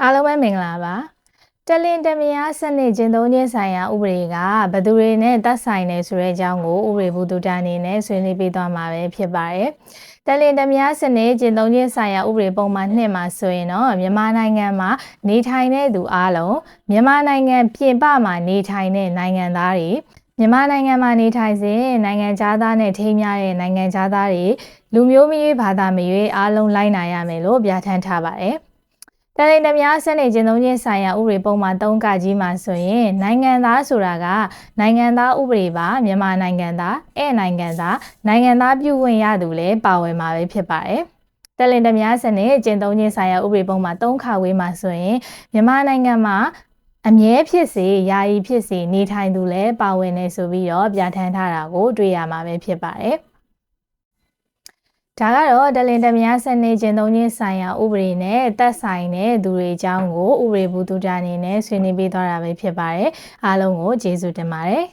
အားလုံးပဲမင်္ဂလာပါတလင်တမယားစနစ်ကျင့်သုံးခြင်းဆိုင်ရာဥပဒေကဘယ်သူတွေနဲ့သက်ဆိုင်နေဆိုတဲ့အကြောင်းကိုဥပဒေဘုဒ္ဓတာအနေနဲ့ဆွေးနွေးပေးသွားမှာပဲဖြစ်ပါတယ်တလင်တမယားစနစ်ကျင့်သုံးခြင်းဆိုင်ရာဥပဒေပုံမှန်2မှာဆိုရင်တော့မြန်မာနိုင်ငံမှာနေထိုင်တဲ့သူအားလုံးမြန်မာနိုင်ငံပြင်ပမှာနေထိုင်တဲ့နိုင်ငံသားတွေမြန်မာနိုင်ငံမှာနေထိုင်စဉ်နိုင်ငံခြားသားနဲ့ထိမ်းမြတဲ့နိုင်ငံခြားသားတွေလူမျိုးမရွေးဘာသာမရွေးအားလုံးလိုက်နာရမယ်လို့ပြဋ္ဌာန်းထားပါတယ်တလင်တမယားစနစ်ကျင့်သုံးခြင်းဆိုင်ရာဥပဒေပုံမှန်3ကကြီးမှာဆိုရင်နိုင်ငံသားဆိုတာကနိုင်ငံသားဥပဒေပါမြန်မာနိုင်ငံသားနိုင်ငံသားပြုဝင်ရသူလည်းပါဝင်မှာပဲဖြစ်ပါတယ်တလင်တမယားစနစ်ကျင့်သုံးခြင်းဆိုင်ရာဥပဒေပုံမှန်3ခါဝေးမှာဆိုရင်မြန်မာနိုင်ငံမှာအမြဲဖြစ်စေယာယီဖြစ်စေနေထိုင်သူလည်းပါဝင်နေဆိုပြီးတော့ပြဋ္ဌာန်းထားတာကိုတွေ့ရမှာပဲဖြစ်ပါတယ်ဒါကတော့တလင်တမယားစနစ်ကျင့်သုံးခြင်းဆိုင်ရာဥပဒေနဲ့သက်ဆိုင်တဲ့သူတွေအကြောင်းကိုဥပဒေဘုဒ္ဓတာအနေနဲ့ဆွေးနွေးပေးသွားတာပဲဖြစ်ပါတယ်အားလုံးကိုကျေးဇူးတင်ပါတယ်